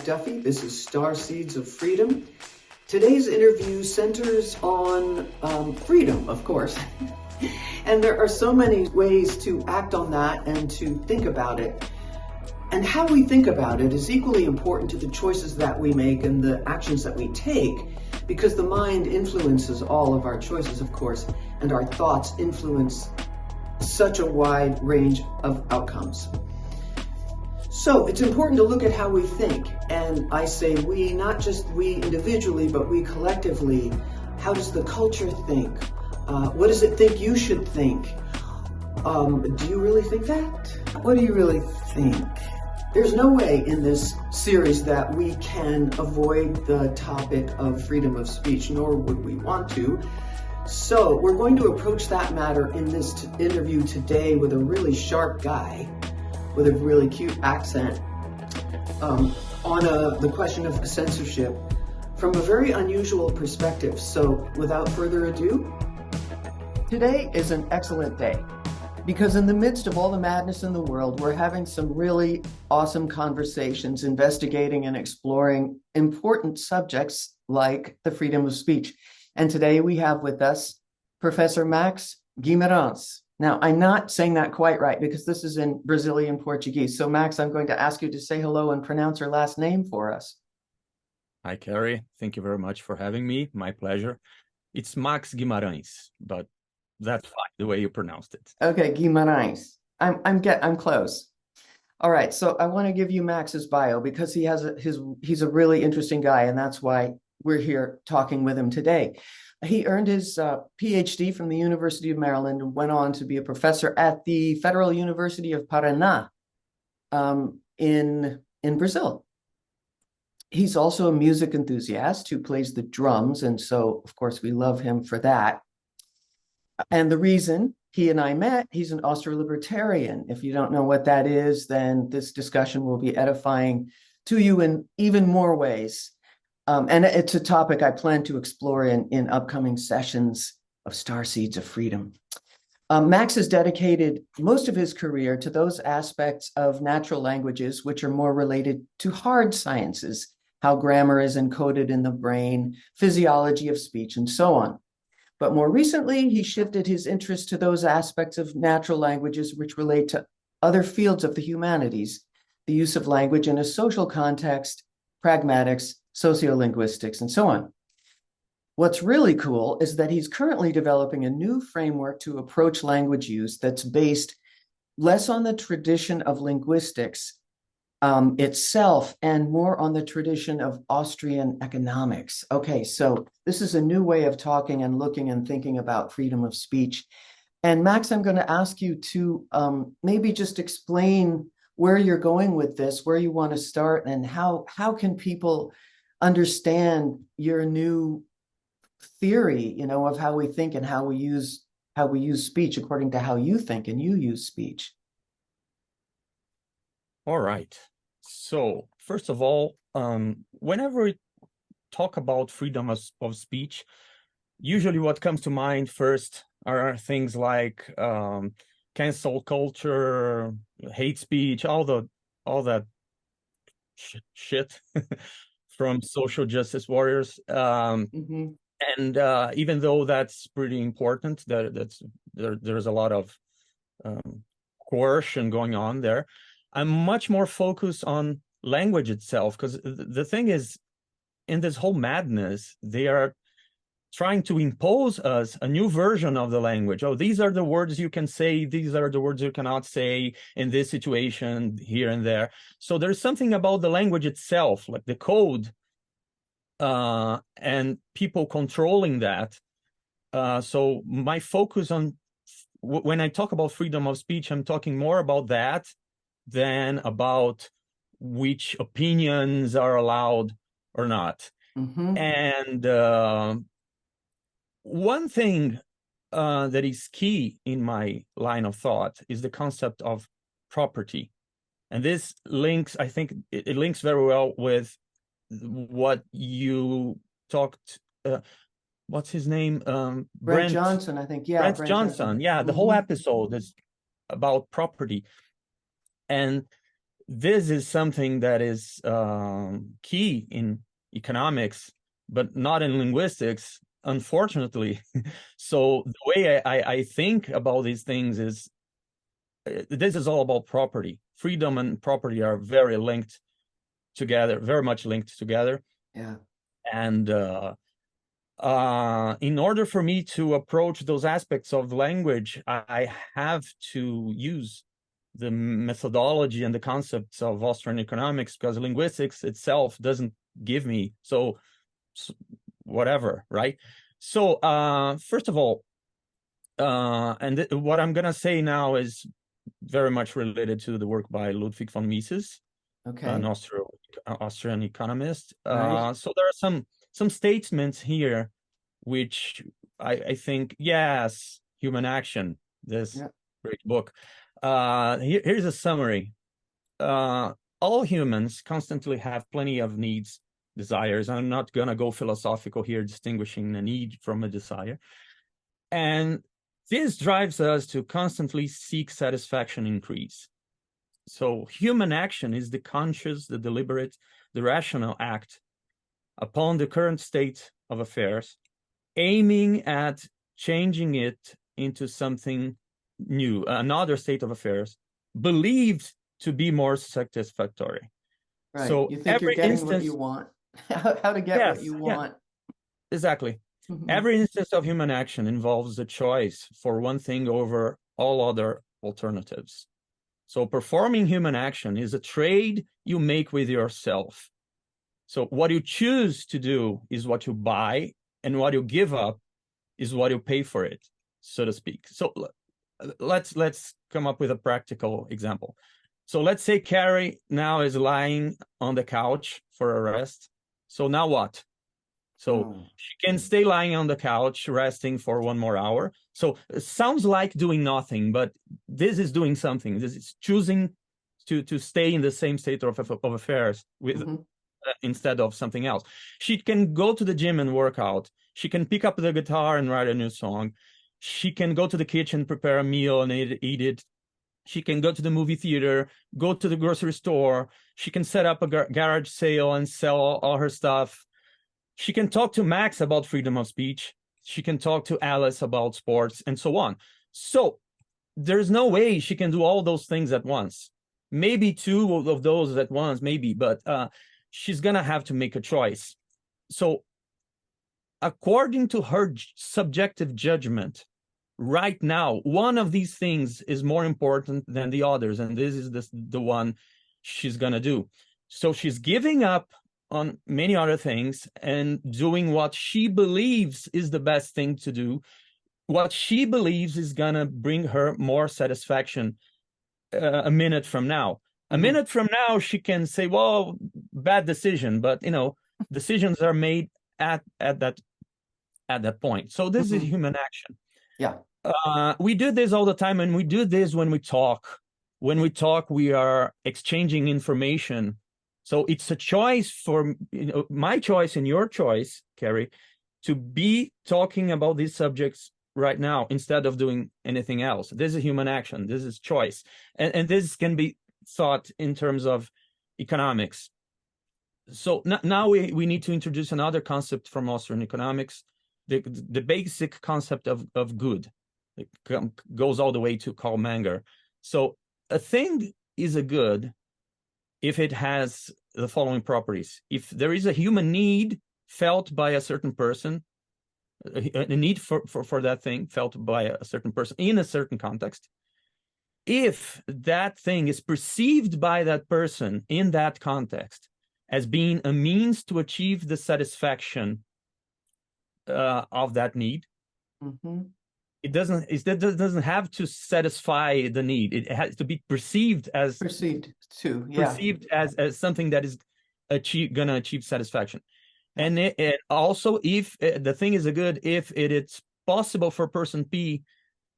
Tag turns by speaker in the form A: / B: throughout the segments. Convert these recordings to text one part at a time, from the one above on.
A: Duffy. This is Star Seeds of Freedom. Today's interview centers on freedom, of course. And there are so many ways to act on that and to think about it. And how we think about it is equally important to the choices that we make and the actions that we take, because the mind influences all of our choices, of course, and our thoughts influence such a wide range of outcomes. So it's important to look at how we think. And I say we, not just we individually, but we collectively. How does the culture think? What does it think you should think? Do you really think that? What do you really think? There's no way in this series that we can avoid the topic of freedom of speech, nor would we want to. So we're going to approach that matter in this interview today with a really sharp guy with a really cute accent on the question of censorship from a very unusual perspective. So without further ado, today is an excellent day because in the midst of all the madness in the world, we're having some really awesome conversations, investigating and exploring important subjects like the freedom of speech. And today we have with us Professor Max Guimarães. Now, I'm not saying that quite right because this is in Brazilian Portuguese. So, Max, I'm going to ask you to say hello and pronounce her last name for us.
B: Hi, Carrie. Thank you very much for having me. My pleasure. It's Max Guimarães, but that's fine, the way you pronounced it.
A: Okay, Guimarães. I'm close. All right, so I want to give you Max's bio because he's a really interesting guy, and that's why we're here talking with him today. He earned his PhD from the University of Maryland and went on to be a professor at the Federal University of Paraná in Brazil. He's also a music enthusiast who plays the drums, and so, of course, we love him for that. And the reason he and I met, he's an Austro-libertarian. If you don't know what that is, then this discussion will be edifying to you in even more ways. And it's a topic I plan to explore in upcoming sessions of Star Seeds of Freedom. Max has dedicated most of his career to those aspects of natural languages which are more related to hard sciences, how grammar is encoded in the brain, physiology of speech, and so on. But more recently, he shifted his interest to those aspects of natural languages which relate to other fields of the humanities, the use of language in a social context, pragmatics, sociolinguistics, and so on. What's really cool is that he's currently developing a new framework to approach language use that's based less on the tradition of linguistics itself and more on the tradition of Austrian economics. Okay, so this is a new way of talking and looking and thinking about freedom of speech. And Max, I'm going to ask you to maybe just explain where you're going with this, where you want to start, and how can people understand your new theory, of how we think and how we use speech according to how you think and you use speech.
B: All right. So first of all, whenever we talk about freedom of speech, usually what comes to mind first are things like cancel culture, hate speech, all that shit from social justice warriors. And even though that's pretty important, there's a lot of coercion going on there, I'm much more focused on language itself, because the thing is, in this whole madness, they are trying to impose us a new version of the language. Oh, these are the words you can say, these are the words you cannot say in this situation, here and there. So there's something about the language itself, like the code, and people controlling that. So my focus on, when I talk about freedom of speech, I'm talking more about that than about which opinions are allowed or not. And one thing that is key in my line of thought is the concept of property. And this links, I think it links very well with what you talked, what's his name?
A: Brent Johnson, I think. Yeah,
B: Brent Johnson. Yeah, the whole episode is about property. And this is something that is key in economics, but not in linguistics, unfortunately. So the way I think about these things is, this is all about property. Freedom and property are very linked together, very much linked together.
A: Yeah.
B: And in order for me to approach those aspects of language, I have to use the methodology and the concepts of Austrian economics, because linguistics itself doesn't give me so whatever, right? So first of all, and what I'm gonna say now is very much related to the work by Ludwig von Mises,
A: Okay.
B: an Austrian economist.
A: Right.
B: So there are some statements here which I think, yes, Human Action, this great book. Here's a summary. All humans constantly have plenty of needs, desires. I'm not gonna go philosophical here, distinguishing a need from a desire. And this drives us to constantly seek satisfaction increase. So human action is the conscious, the deliberate, the rational act upon the current state of affairs, aiming at changing it into something new, another state of affairs, believed to be more satisfactory.
A: Right.
B: So
A: you think you're getting what you want, how to get what you want.
B: Exactly. Every instance of human action involves a choice for one thing over all other alternatives. So performing human action is a trade you make with yourself. So what you choose to do is what you buy, and what you give up is what you pay for it, so to speak. So let's come up with a practical example. So let's say Carrie now is lying on the couch for a rest. So now what? So she can stay lying on the couch, resting for 1 more hour. So it sounds like doing nothing, but this is doing something. This is choosing to stay in the same state of affairs with instead of something else. She can go to the gym and work out. She can pick up the guitar and write a new song. She can go to the kitchen, prepare a meal and eat it. She can go to the movie theater, go to the grocery store. She can set up a garage sale and sell all her stuff. She can talk to Max about freedom of speech. She can talk to Alice about sports and so on. So there's no way she can do all those things at once. Maybe 2 of those at once, maybe, but she's going to have to make a choice. So according to her subjective judgment, right now, one of these things is more important than the others, and this is the one she's going to do. So she's giving up on many other things and doing what she believes is the best thing to do, what she believes is going to bring her more satisfaction a minute from now. A minute from now, she can say, well, bad decision, but decisions are made at that point. So this is human action.
A: Yeah.
B: We do this all the time, and we do this when we talk. When we talk, we are exchanging information. So it's a choice for my choice and your choice, Carrie, to be talking about these subjects right now instead of doing anything else. This is human action. This is choice. And this can be thought in terms of economics. So now we need to introduce another concept from Austrian economics, the basic concept of good. It goes all the way to Karl Menger. So a thing is a good if it has the following properties. If there is a human need felt by a certain person, a need for that thing felt by a certain person in a certain context, if that thing is perceived by that person in that context as being a means to achieve the satisfaction of that need, it doesn't have to satisfy the need. It has to be perceived as
A: perceived
B: as something that is going to achieve satisfaction. And it also, if the thing is a good, if it's possible for person P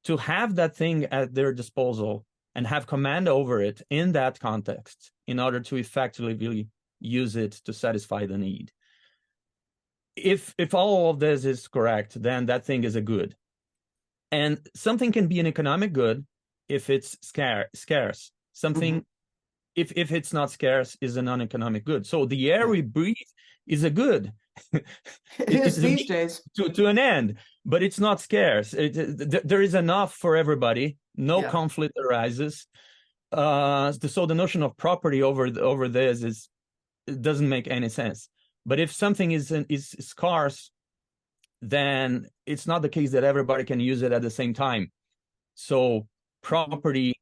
B: to have that thing at their disposal and have command over it in that context in order to effectively use it to satisfy the need. If all of this is correct, then that thing is a good. And something can be an economic good if it's scarce. Something if it's not scarce, is a non-economic good. So the air we breathe is a good.
A: It is these days.
B: To an end, but it's not scarce. There is enough for everybody. No conflict arises. So the notion of property over this it doesn't make any sense. But if something is scarce, then it's not the case that everybody can use it at the same time. So property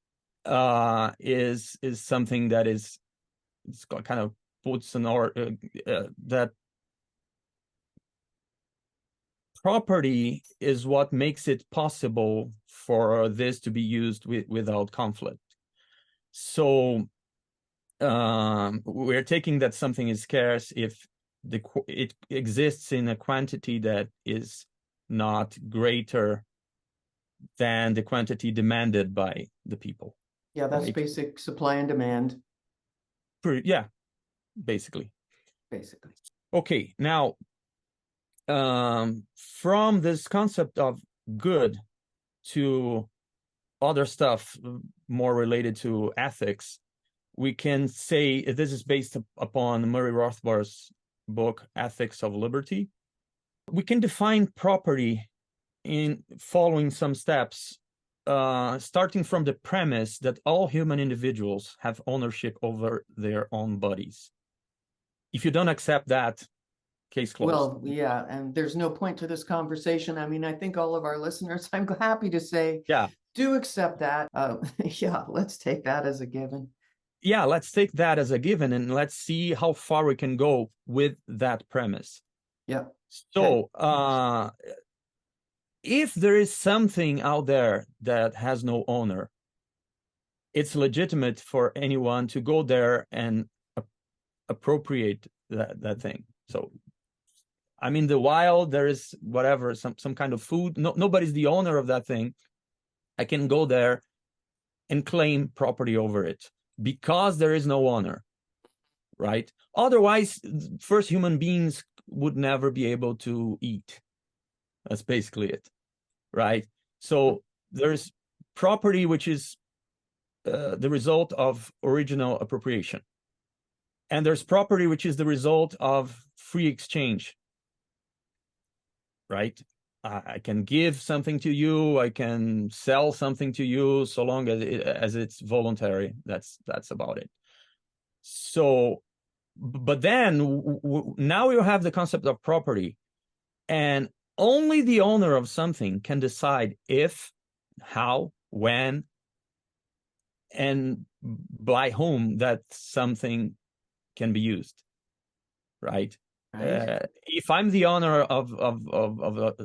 B: is something that it's kind of puts an order that property is what makes it possible for this to be used without conflict. So we're taking that something is scarce if it exists in a quantity that is not greater than the quantity demanded by the people.
A: Yeah, that's right? Basic supply and demand.
B: Yeah, basically. Okay, now from this concept of good to other stuff more related to ethics, we can say this is based upon Murray Rothbard's book, Ethics of Liberty. We can define property in following some steps, starting from the premise that all human individuals have ownership over their own bodies. If you don't accept that, case closed.
A: Well, yeah, and there's no point to this conversation. I mean, I think all of our listeners, I'm happy to say, do accept that. Yeah, let's take that as a given.
B: Yeah, let's take that as a given, and let's see how far we can go with that premise.
A: Yeah.
B: So, if there is something out there that has no owner, it's legitimate for anyone to go there and appropriate that thing. So, I mean, the wild, there is whatever, some kind of food. Nobody's the owner of that thing. I can go there and claim property over it because there is no owner, right? Otherwise, first human beings would never be able to eat. That's basically it, right? So there's property, which is the result of original appropriation. And there's property, which is the result of free exchange, right? I can give something to you, I can sell something to you, so long as it's voluntary. That's about it. So, but then now you have the concept of property, and only the owner of something can decide if, how, when, and by whom that something can be used, right? If I'm the owner of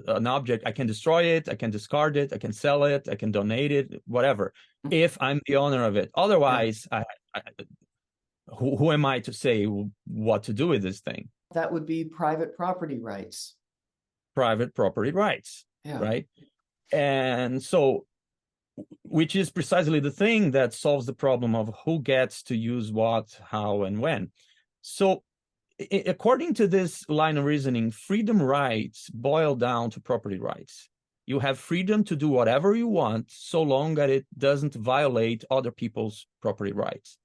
B: an object, I can destroy it, I can discard it, I can sell it, I can donate it, whatever. If I'm the owner of it, otherwise, who am I to say what to do with this thing?
A: That would be private property rights.
B: Private property rights, right? And so, which is precisely the thing that solves the problem of who gets to use what, how, and when. So, according to this line of reasoning, freedom rights boil down to property rights. You have freedom to do whatever you want, so long that it doesn't violate other people's property rights,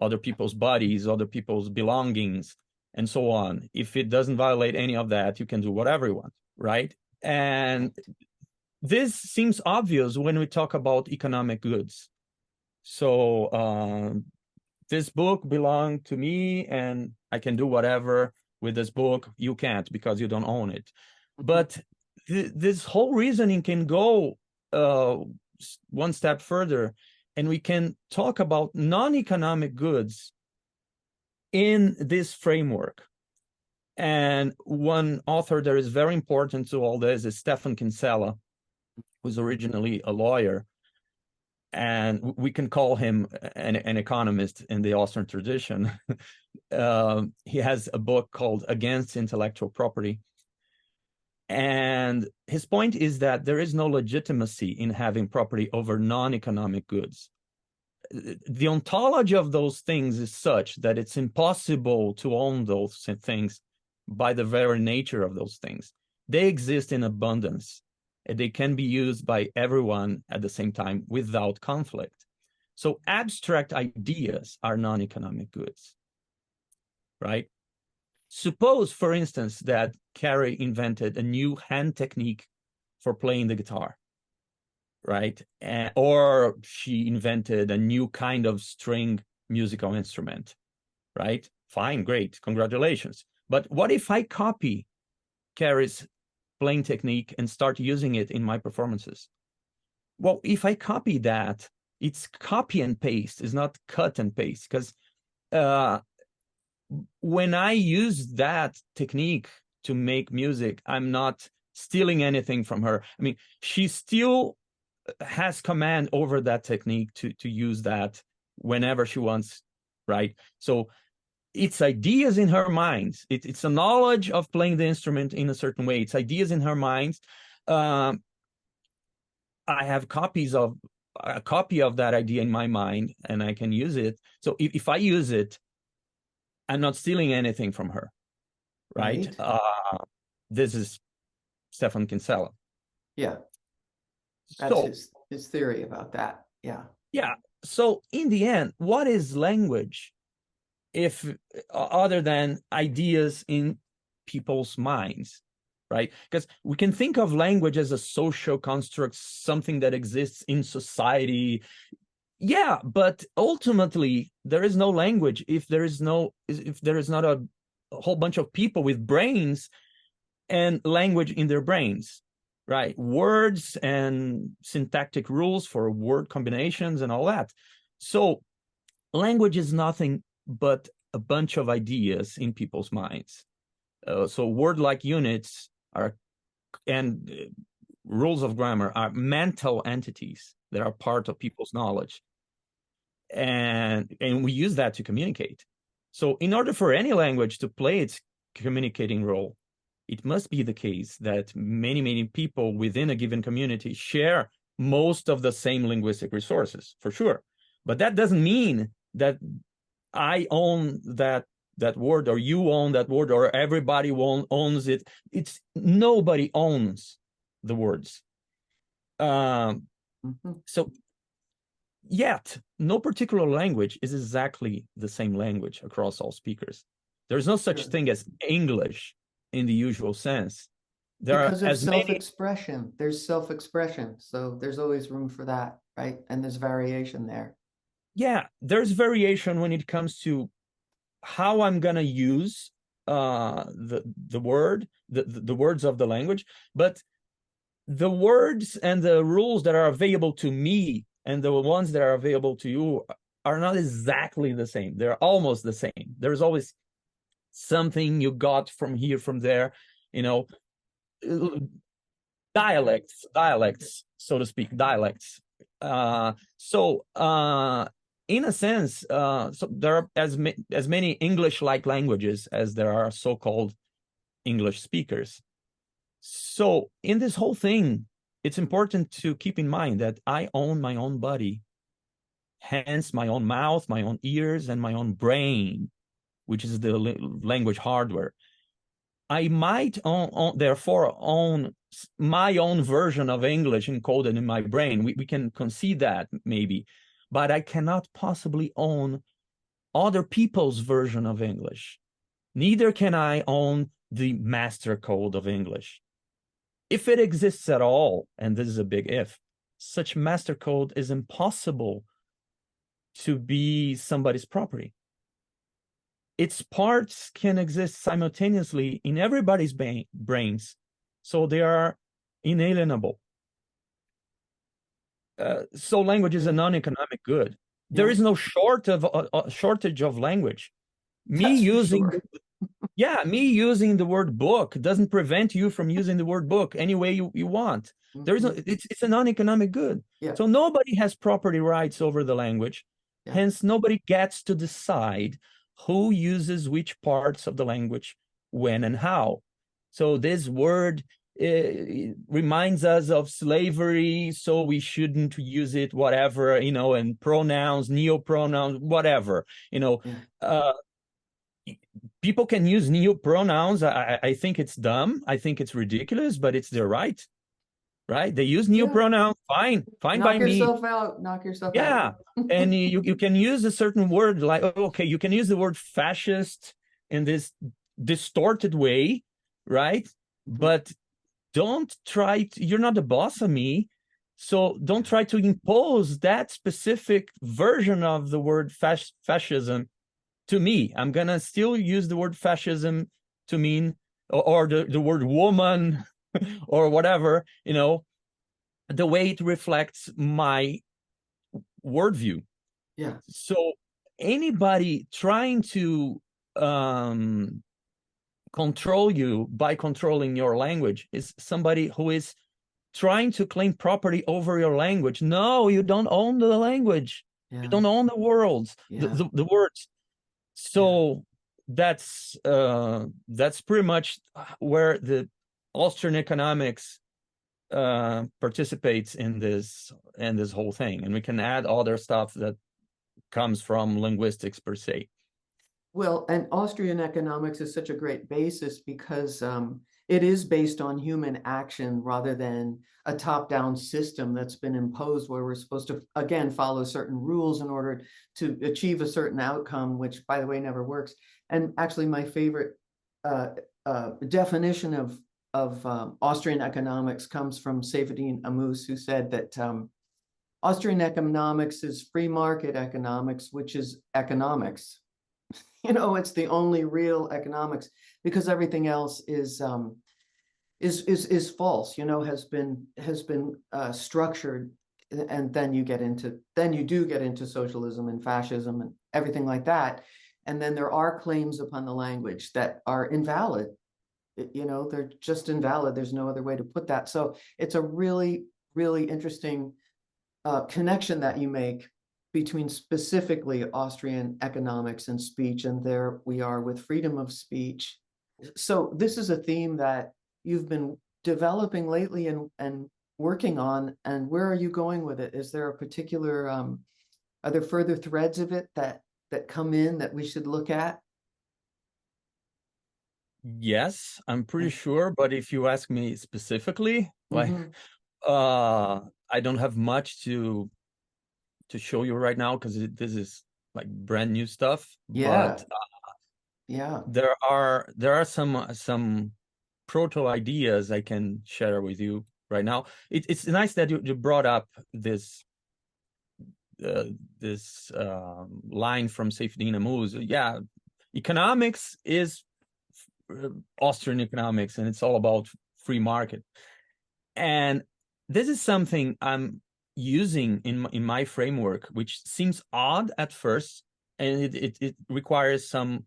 B: other people's bodies, other people's belongings, and so on. If it doesn't violate any of that, you can do whatever you want, right? And this seems obvious when we talk about economic goods. So this book belonged to me, and I can do whatever with this book. You can't, because you don't own it. But this whole reasoning can go one step further, and we can talk about non-economic goods in this framework. And one author that is very important to all this is Stefan Kinsella, who's originally a lawyer, and we can call him an economist in the Austrian tradition. He has a book called Against Intellectual Property. And his point is that there is no legitimacy in having property over non-economic goods. The ontology of those things is such that it's impossible to own those things by the very nature of those things. They exist in abundance. They can be used by everyone at the same time without conflict. So abstract ideas are non-economic goods, right? Suppose, for instance, that Carrie invented a new hand technique for playing the guitar, right? Or she invented a new kind of string musical instrument, right? Fine, great, congratulations. But what if I copy Carrie's playing technique and start using it in my performances? Well, if I copy that, it's copy and paste, it's not cut and paste, because when I use that technique to make music, I'm not stealing anything from her. I mean, she still has command over that technique to use that whenever she wants, right? So it's ideas in her mind. It's a knowledge of playing the instrument in a certain way. It's ideas in her mind. I have a copy of that idea in my mind, and I can use it. So if I use it, I'm not stealing anything from her, right? This is Stefan Kinsella.
A: Yeah, that's his theory about that. Yeah.
B: Yeah. So in the end, what is language if other than ideas in people's minds, right? Because we can think of language as a social construct, something that exists in society. Yeah, but ultimately there is no language if there is not a whole bunch of people with brains and language in their brains, right? Words and syntactic rules for word combinations and all that. So language is nothing but a bunch of ideas in people's minds. So word-like units and rules of grammar are mental entities that are part of people's knowledge. And we use that to communicate. So in order for any language to play its communicating role, it must be the case that many people within a given community share most of the same linguistic resources, for sure. But that doesn't mean that I own that word, or you own that word, or everybody owns it. It's nobody owns the words. So yet, no particular language is exactly the same language across all speakers. There's no such thing as English in the usual sense.
A: Because of self-expression. There's self-expression. So there's always room for that, right? And there's variation there.
B: Yeah, there's variation when it comes to how I'm gonna use the words of the language, but the words and the rules that are available to me and the ones that are available to you are not exactly the same. They're almost the same. There's always something you got from here, from there, you know, dialects, so to speak, dialects. In a sense, so there are as many English-like languages as there are so-called English speakers. So in this whole thing, it's important to keep in mind that I own my own body, hence my own mouth, my own ears, and my own brain, which is the language hardware. I might therefore own my own version of English encoded in my brain. We can concede that maybe, but I cannot possibly own other people's version of English. Neither can I own the master code of English. If it exists at all, and this is a big if, such master code is impossible to be somebody's property. Its parts can exist simultaneously in everybody's brains, so they are inalienable. So language is a non-economic good. There is no shortage of language. Me using the word book doesn't prevent you from using the word book any way you want. There is no, it's a non-economic good. So nobody has property rights over the language. Hence, nobody gets to decide who uses which parts of the language, when and how. So this word reminds us of slavery, so we shouldn't use it, whatever, and pronouns, neopronouns, whatever, people can use neopronouns. I think it's dumb. I think it's ridiculous, but it's their right. right? They use new
A: Yeah.
B: pronouns. Fine, fine by
A: Knock
B: me.
A: yourself out. Knock yourself out.
B: Yeah. And you can use a certain word like, okay, you can use the word fascist in this distorted way, right? But don't try to, you're not the boss of me. So don't try to impose that specific version of the word fascism to me. I'm going to still use the word fascism to mean, or the word woman or whatever, the way it reflects my worldview.
A: Yeah.
B: So anybody trying to control you by controlling your language is somebody who is trying to claim property over your language. No, you don't own the language.
A: Yeah.
B: You don't own the words,
A: Yeah.
B: the words. So that's pretty much where the Austrian economics participates in this whole thing, and we can add other stuff that comes from linguistics per se.
A: Well, and Austrian economics is such a great basis because it is based on human action rather than a top-down system that's been imposed where we're supposed to, again, follow certain rules in order to achieve a certain outcome, which, by the way, never works. And actually, my favorite definition of Austrian economics comes from saywhatyoumean, who said that Austrian economics is free market economics, which is economics. It's the only real economics because everything else is false. Has been structured, and then you do get into socialism and fascism and everything like that, and then there are claims upon the language that are invalid. They're just invalid. There's no other way to put that. So it's a really, really interesting connection that you make between specifically Austrian economics and speech, and there we are with freedom of speech. So this is a theme that you've been developing lately and working on, and where are you going with it? Is there a particular, are there further threads of it that come in that we should look at?
B: Yes, I'm pretty sure, but if you ask me specifically, like, I don't have much to show you right now because this is like brand new stuff.
A: Yeah.
B: But
A: Yeah.
B: there are some proto ideas I can share with you right now. It's nice that you brought up this line from saywhatyoumean. Yeah, economics is Austrian economics, and it's all about free market. And this is something I'm using in my framework, which seems odd at first, and it requires some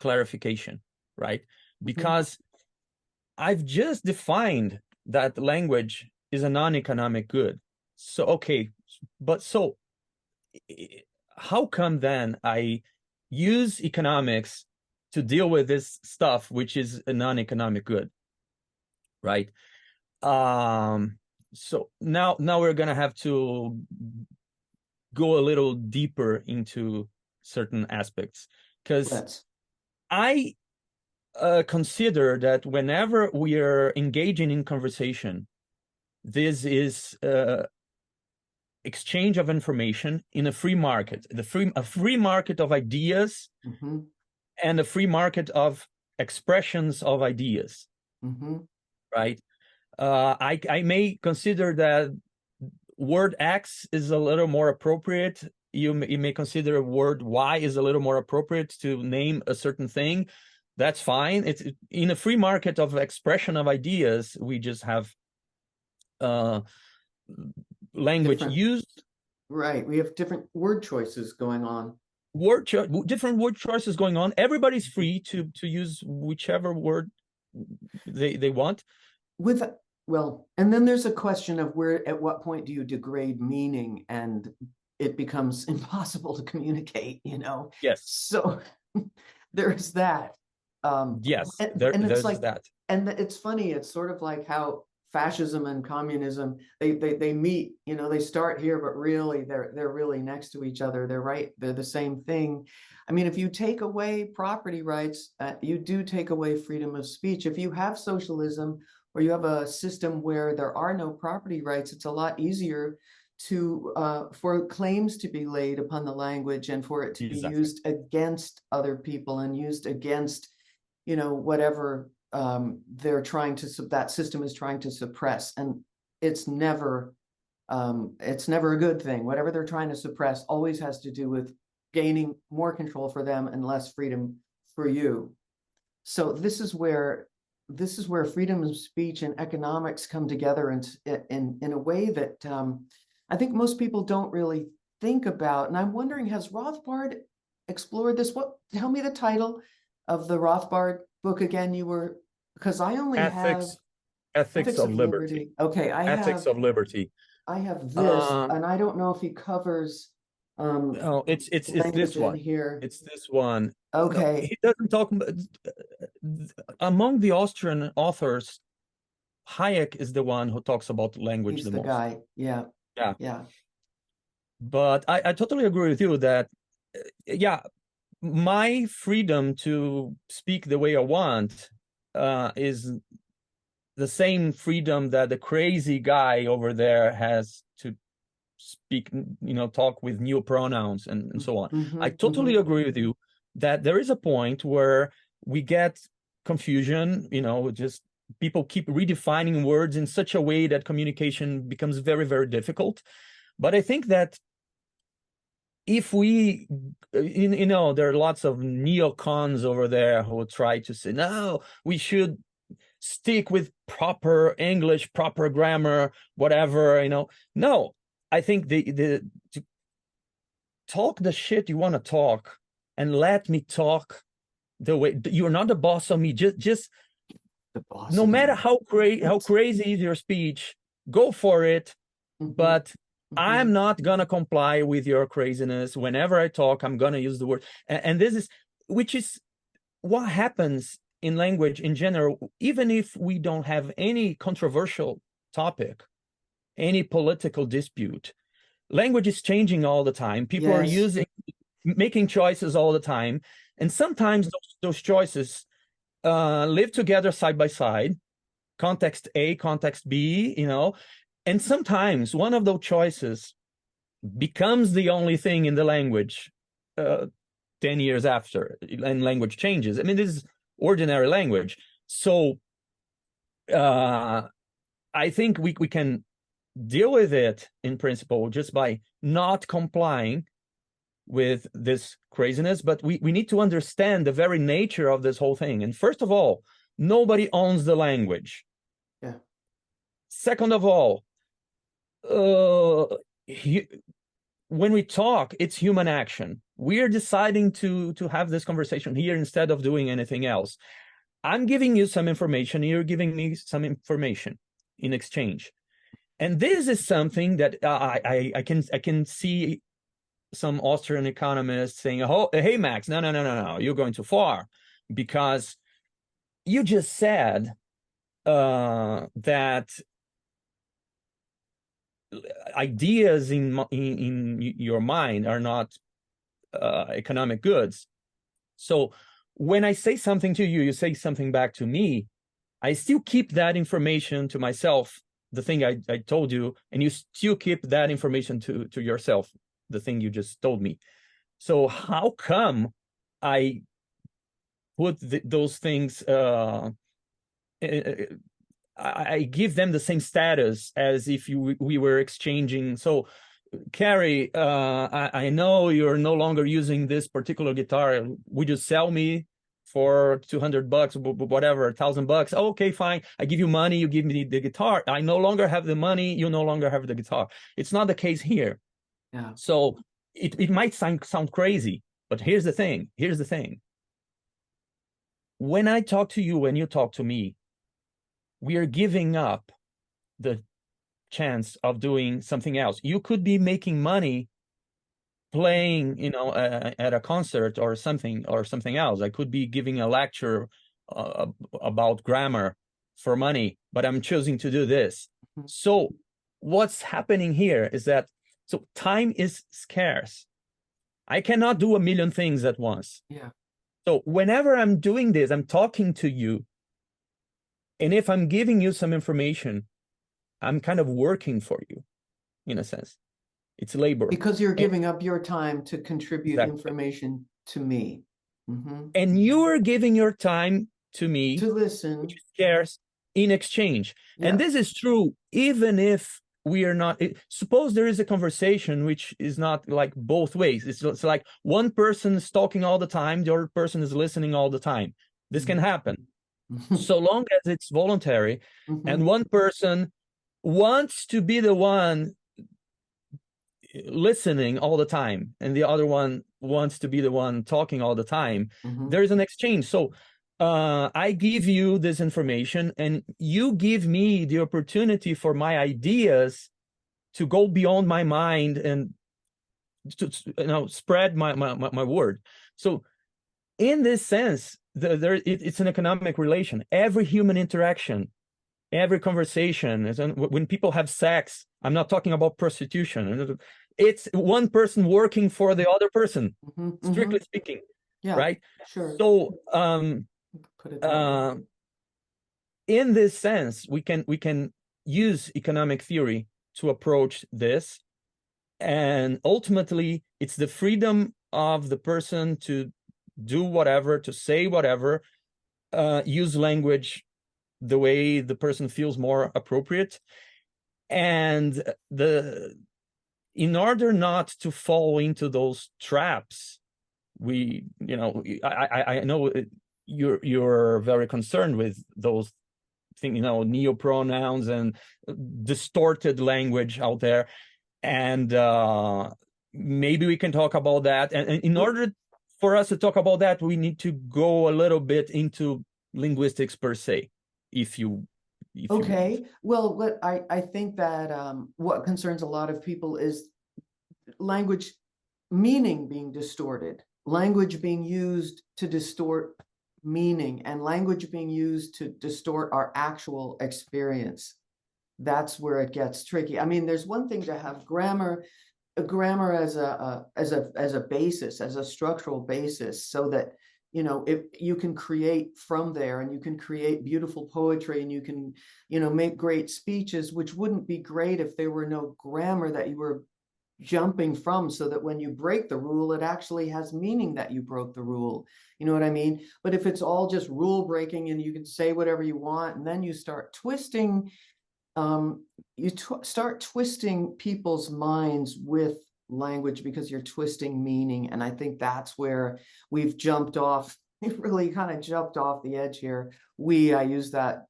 B: clarification, right? Because I've just defined that language is a non-economic good. So, okay, but so how come then I use economics to deal with this stuff, which is a non-economic good, right? So now we're gonna have to go a little deeper into certain aspects, because I consider that whenever we are engaging in conversation, this is exchange of information in a free market, a free market of ideas, and a free market of expressions of ideas, right? I may consider that word X is a little more appropriate. You may consider word Y is a little more appropriate to name a certain thing. That's fine. It's in a free market of expression of ideas. We just have language used.
A: Right. We have different word choices going on.
B: Different word choices going on. Everybody's free to use whichever word they want.
A: And then there's a question of at what point do you degrade meaning and it becomes impossible to communicate,
B: Yes.
A: So there's that.
B: Yes, there's like that.
A: And it's funny, it's sort of like how fascism and communism, they meet, they start here, but really they're really next to each other. They're the same thing. I mean, if you take away property rights, you do take away freedom of speech. If you have socialism or you have a system where there are no property rights, it's a lot easier to for claims to be laid upon the language and for it to be
B: Exactly.
A: used against other people and used against, you know, whatever they're trying to that system is trying to suppress. And it's never a good thing. Whatever they're trying to suppress always has to do with gaining more control for them and less freedom for you. So this is where freedom of speech and economics come together in a way that I think most people don't really think about. And I'm wondering, has Rothbard explored this? Tell me the title of the Rothbard book again. Because I only have
B: Ethics of Liberty.
A: Okay,
B: Ethics of Liberty.
A: I have this, and I don't know if he covers
B: no, it's this one
A: here.
B: It's this one.
A: Okay.
B: No, he doesn't talk among the Austrian authors. Hayek is the one who talks about language
A: He's
B: the
A: the
B: most.
A: guy. Yeah.
B: Yeah.
A: Yeah.
B: But I totally agree with you that, yeah, my freedom to speak the way I want is the same freedom that the crazy guy over there has to speak, you know, talk with new pronouns and so on. I totally agree with you that there is a point where we get confusion, you know, just people keep redefining words in such a way that communication becomes very, very difficult. But I think that if we, you know, there are lots of neocons over there who try to say, no, we should stick with proper English, proper grammar, whatever, you know. No, I think to talk the shit you want to talk and let me talk the way you're not the boss of me. Just no matter how crazy is your speech, go for it. But I'm not gonna comply with your craziness. Whenever I talk, I'm gonna use the word. And this is, which is what happens in language in general, even if we don't have any controversial topic, any political dispute. Language is changing all the time. People are making choices all the time. And sometimes those choices live together side by side, context A, context B, you know. And sometimes one of those choices becomes the only thing in the language 10 years after, and language changes. I mean, this is ordinary language. So I think we can deal with it in principle just by not complying with this craziness, but we need to understand the very nature of this whole thing. And first of all, nobody owns the language.
A: Yeah.
B: Second of all, when we talk, it's human action. We are deciding to have this conversation here instead of doing anything else. I'm giving you some information, you're giving me some information in exchange. And this is something that I can see some Austrian economists saying, oh, hey, Max, no, you're going too far, because you just said that ideas in your mind are not economic goods. So when I say something to you, you say something back to me, I still keep that information to myself, the thing I told you, and you still keep that information to yourself, the thing you just told me. So how come I put those things, I give them the same status as if we were exchanging. So, Carrie, I know you're no longer using this particular guitar. Would you sell me for $200, whatever, $1,000? Okay, fine. I give you money. You give me the guitar. I no longer have the money. You no longer have the guitar. It's not the case here.
A: Yeah.
B: So it might sound crazy, but here's the thing. Here's the thing. When I talk to you, when you talk to me, we are giving up the chance of doing something else. You could be making money playing, you know, at a concert or something else. I could be giving a lecture about grammar for money, but I'm choosing to do this. So what's happening here is that, so time is scarce. I cannot do a million things at once.
A: Yeah.
B: So whenever I'm doing this, I'm talking to you, And if I'm giving you some information, I'm kind of working for you, in a sense. It's labor.
A: Because you're giving up your time to contribute
B: Exactly.
A: information to me. Mm-hmm.
B: And you are giving your time to me,
A: To listen.
B: which is scarce, in exchange.
A: Yeah.
B: And this is true even if we are not, suppose there is a conversation which is not like both ways. It's like one person is talking all the time, the other person is listening all the time. This can happen. So long as it's voluntary, and one person wants to be the one listening all the time and the other one wants to be the one talking all the time, there is an exchange. So I give you this information and you give me the opportunity for my ideas to go beyond my mind and to spread my word. So in this sense, it's an economic relation. Every human interaction, every conversation, when people have sex, I'm not talking about prostitution. It's one person working for the other person, strictly speaking.
A: Yeah,
B: right?
A: Sure.
B: So
A: Put it that way.
B: in this sense, we can use economic theory to approach this, and ultimately, it's the freedom of the person to do whatever, to say whatever, use language the way the person feels more appropriate. And in order not to fall into those traps, I know you're very concerned with those things, neopronouns and distorted language out there. And maybe we can talk about that. And in order for us to talk about that, we need to go a little bit into linguistics per se, if you
A: Okay. Well, what I think that what concerns a lot of people is language meaning being distorted, language being used to distort meaning, and language being used to distort our actual experience. That's where it gets tricky. I mean, there's one thing to have grammar as a basis, as a structural basis, so that if you can create from there, and you can create beautiful poetry, and you can make great speeches, which wouldn't be great if there were no grammar that you were jumping from, so that when you break the rule, it actually has meaning that you broke the rule. You know what I mean? But if it's all just rule breaking and you can say whatever you want, and then you start twisting start twisting people's minds with language, because you're twisting meaning. And I think that's where we've jumped off. We've really kind of jumped off the edge here. I use that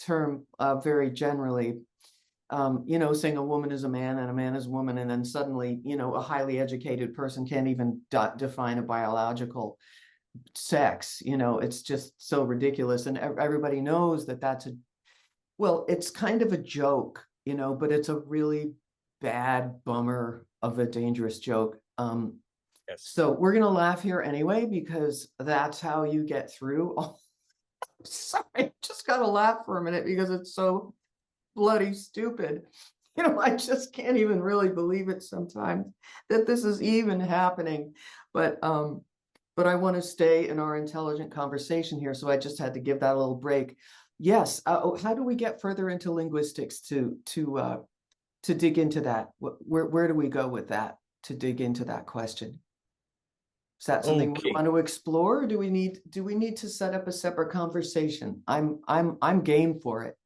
A: term very generally. Saying a woman is a man and a man is a woman, and then suddenly, a highly educated person can't even define a biological sex. It's just so ridiculous. And everybody knows that it's kind of a joke, but it's a really bad bummer of a dangerous joke.
B: Yes.
A: So we're going to laugh here anyway, because that's how you get through. Sorry, just got to laugh for a minute because it's so bloody stupid. I just can't even really believe it sometimes that this is even happening. But I want to stay in our intelligent conversation here, so I just had to give that a little break. Yes. How do we get further into linguistics to dig into that? Where do we go with that to dig into that question? Is that something we want to explore? Or do we need to set up a separate conversation? I'm game for it.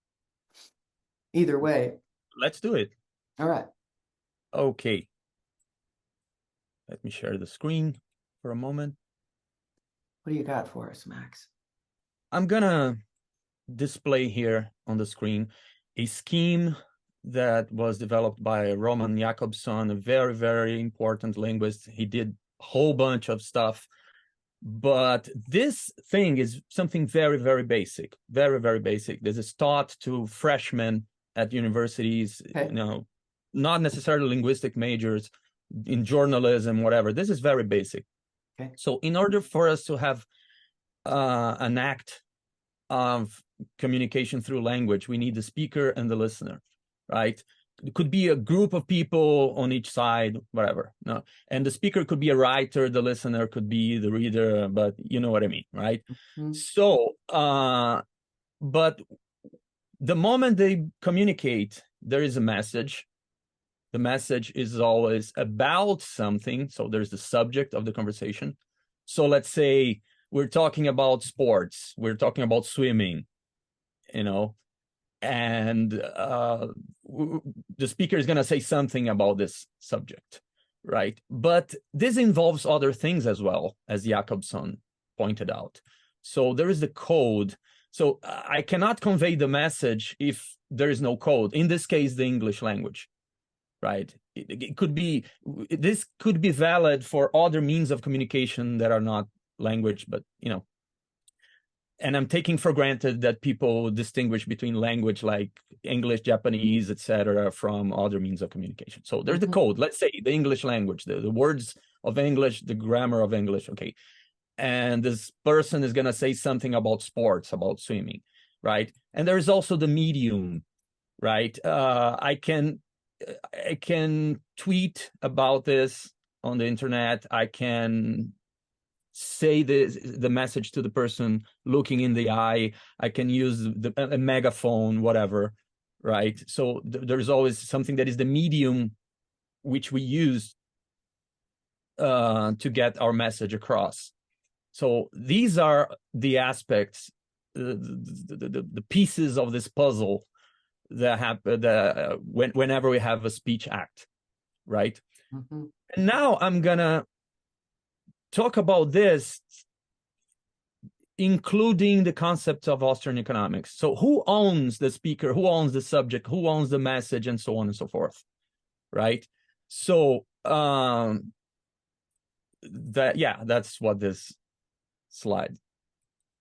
A: Either way.
B: Let's do it.
A: All right.
B: Okay. Let me share the screen for a moment.
A: What do you got for us, Max?
B: I'm gonna display here on the screen a scheme that was developed by Roman Jakobson, a very, very important linguist. He did a whole bunch of stuff, but this thing is something very, very basic, very, very basic. This is taught to freshmen at universities, not necessarily linguistic majors, in journalism, whatever. This is very basic.
A: Okay.
B: So in order for us to have an act of communication through language, we need the speaker and the listener, right? It could be a group of people on each side, whatever. No, and the speaker could be a writer, the listener could be the reader, but you know what I mean, right? So, but the moment they communicate, there is a message. The message is always about something. So there's the subject of the conversation. So let's say we're talking about sports, we're talking about swimming, you know, and the speaker is going to say something about this subject, right? But this involves other things as well, as Jacobson pointed out. So there is the code. So I cannot convey the message if there is no code. In this case, the English language, right? It could be, this could be valid for other means of communication that are not language, but, you know, and I'm taking for granted that people distinguish between language like English, Japanese, etc., from other means of communication. So there's the code. Let's say the English language, the words of English, the grammar of English. Okay. And this person is going to say something about sports, about swimming, right? And there is also the medium, right? I can tweet about this on the internet. I can say the message to the person looking in the eye. I can use a megaphone, whatever, right? So there's always something that is the medium which we use to get our message across. So these are the aspects, the pieces of this puzzle that happen whenever we have a speech act, right? And now I'm gonna talk about this, including the concepts of Austrian economics. So who owns the speaker, who owns the subject, who owns the message, and so on and so forth, right? So that's what this slide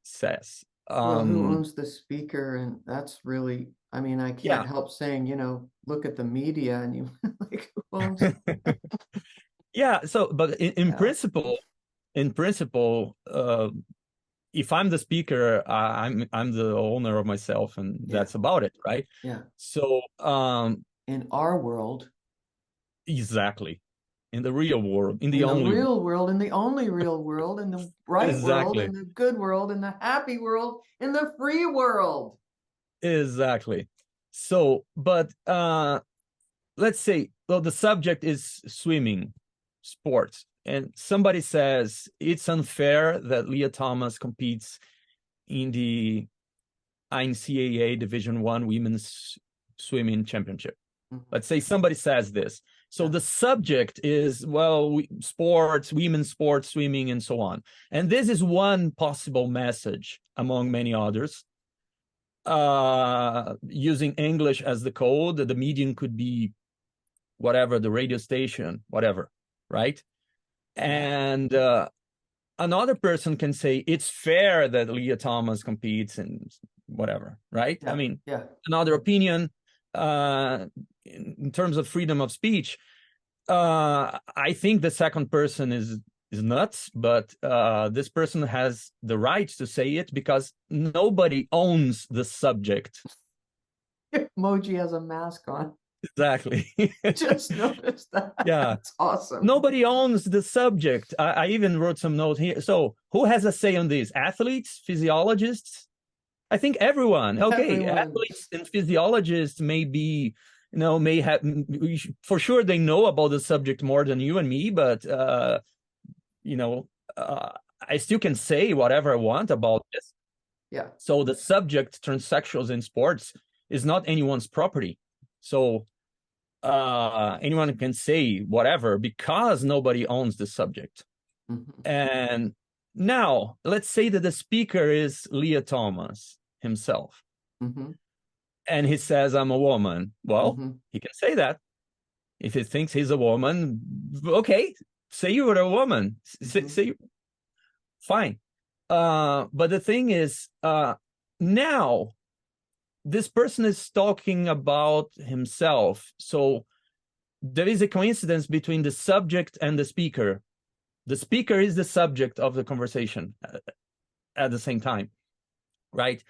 B: says.
A: Well, who owns the speaker? And that's really, I mean, I can't help saying, you know, look at the media and you like, who owns
B: Yeah, so, but in principle, if I'm the speaker, I'm the owner of myself, and that's about it, right?
A: Yeah.
B: So
A: in our world,
B: exactly, in the real world, in the
A: real world, in the only real world, in the right world, in the good world, in the happy world, in the free world.
B: Exactly. So, but let's say, well, the subject is swimming, sports, and somebody says it's unfair that Leah Thomas competes in the NCAA Division I Women's Swimming Championship. Let's say somebody says this. So the subject is, well, sports, women's sports, swimming, and so on. And this is one possible message among many others. Using English as the code, the medium could be whatever, the radio station, whatever, right? And another person can say it's fair that Leah Thomas competes in whatever, right? I mean, another opinion in terms of freedom of speech. I think the second person is nuts, but this person has the right to say it because nobody owns the subject.
A: Emoji has a mask on.
B: Exactly.
A: Just noticed that.
B: Yeah.
A: It's awesome.
B: Nobody owns the subject. I even wrote some note here. So who has a say on this? Athletes, physiologists? I think everyone. Okay, athletes and physiologists may be, you know, may have, for sure they know about the subject more than you and me, but, you know, I still can say whatever I want about this.
A: Yeah.
B: So the subject, transsexuals in sports, is not anyone's property. So anyone can say whatever because nobody owns the subject. And now let's say that the speaker is Leah Thomas himself. And he says, I'm a woman. Well, he can say that. If he thinks he's a woman, okay, say you're a woman. Say fine. But the thing is, now this person is talking about himself. So there is a coincidence between the subject and the speaker. The speaker is the subject of the conversation at the same time, right?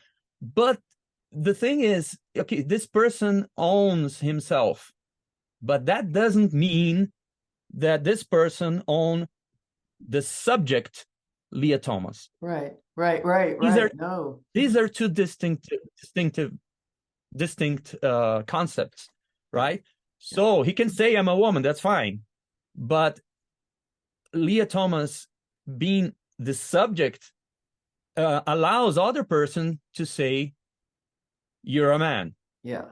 B: But the thing is, okay, this person owns himself, but that doesn't mean that this person owns the subject, Leah Thomas.
A: Right.
B: These are two distinctive distinct concepts, right? So he can say I'm a woman, that's fine. But Leah Thomas being the subject allows other person to say you're a man.
A: Yeah.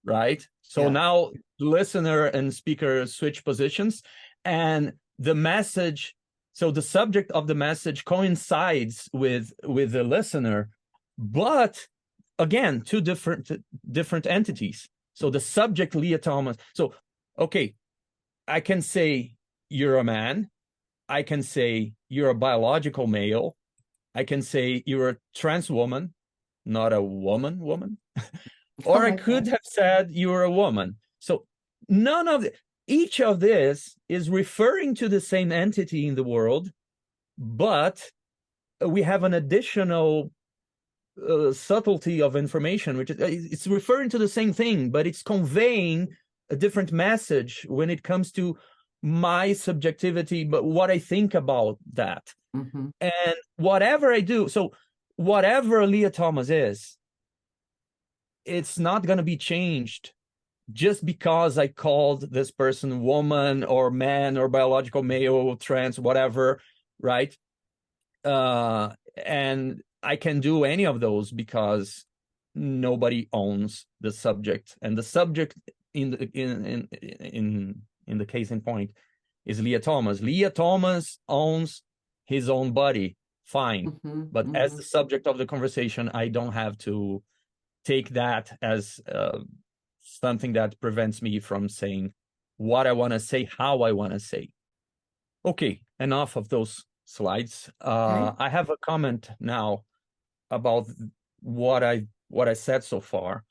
B: Right? So
A: Yeah.
B: now listener and speaker switch positions, and the message, so the subject of the message coincides with the listener, but again, two different entities. So the subject, Leah Thomas. So, okay, I can say you're a man. I can say you're a biological male. I can say you're a trans woman, not a woman. Or I could have said you're a woman. So none of each of this is referring to the same entity in the world, but we have an additional subtlety of information, which is it's referring to the same thing, but it's conveying a different message when it comes to my subjectivity, but what I think about that.
A: Mm-hmm.
B: And whatever I do, so whatever Leah Thomas is, it's not going to be changed just because I called this person woman or man or biological male, trans, whatever, right? And I can do any of those because nobody owns the subject, and the subject in the case in point is Leah Thomas. Leah Thomas owns his own body, fine, but as the subject of the conversation, I don't have to take that as something that prevents me from saying what I want to say, how I want to say. Okay, enough of those slides. I have a comment now about what I said so far.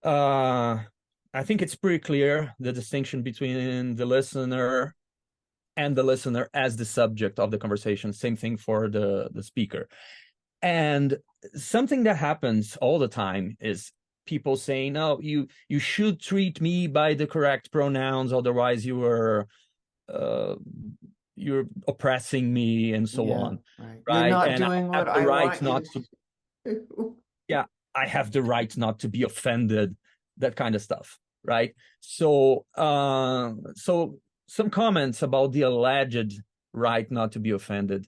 B: I think it's pretty clear the distinction between the listener and the listener as the subject of the conversation. Same thing for the speaker. And something that happens all the time is people saying, "No, you should treat me by the correct pronouns, otherwise you're oppressing me," and so on.
A: Right.
B: Right?
A: You're not
B: and
A: doing
B: I have
A: what
B: the
A: I
B: right
A: want
B: not
A: you
B: to. Yeah, I have the right not to be offended. That kind of stuff, right? So, so some comments about the alleged right not to be offended.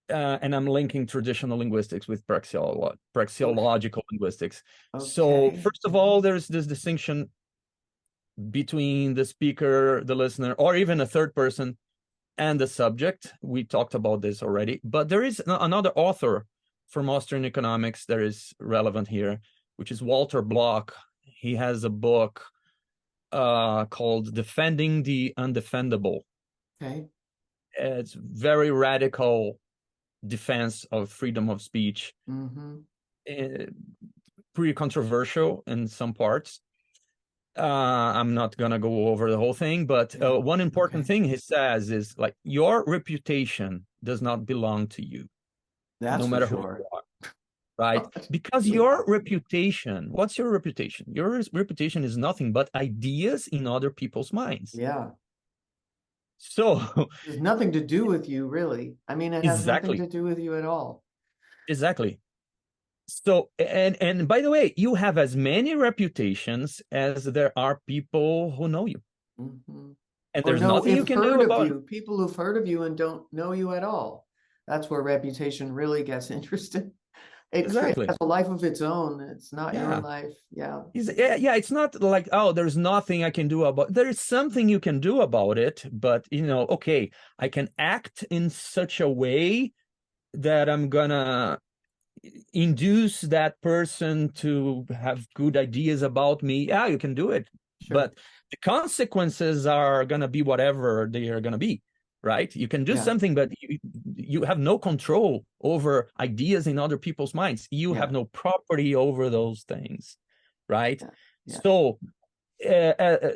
B: And I'm linking traditional linguistics with praxeological linguistics. So first of all, there's this distinction between the speaker, the listener, or even a third person and the subject. We talked about this already, but there is another author from Austrian economics that is relevant here, which is Walter Block. He has a book called Defending the Undefendable. It's very radical defense of freedom of speech, pretty controversial in some parts. I'm not gonna go over the whole thing, but one important thing he says is like, your reputation does not belong to you.
A: That's
B: no matter
A: for
B: who
A: sure.
B: you are, right? Because your reputation, what's your reputation? Your reputation is nothing but ideas in other people's minds.
A: Yeah.
B: So
A: there's nothing to do with you, really. I mean, it has nothing to do with you at all.
B: Exactly. So, and by the way, you have as many reputations as there are people who know you. And there's nothing you can do about it.
A: People who've heard of you and don't know you at all. That's where reputation really gets interesting. It has a life of its own. It's not your life. Yeah,
B: it's not like, oh, there's nothing I can do about it. There is something you can do about it, but okay, I can act in such a way that I'm gonna induce that person to have good ideas about me. Yeah, you can do it. But the consequences are gonna be whatever they are gonna be. Right? You can do something, but you have no control over ideas in other people's minds. You have no property over those things, right? So,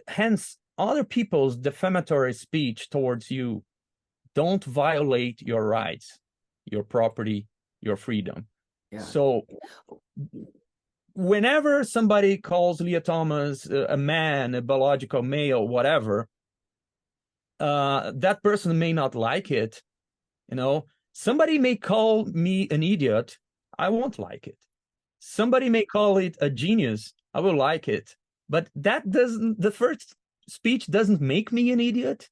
B: hence, other people's defamatory speech towards you don't violate your rights, your property, your freedom. So, whenever somebody calls Leah Thomas a man, a biological male, whatever, that person may not like it. Somebody may call me an idiot. I won't like it. Somebody may call it a genius. I will like it. But that doesn't, the first speech doesn't make me an idiot.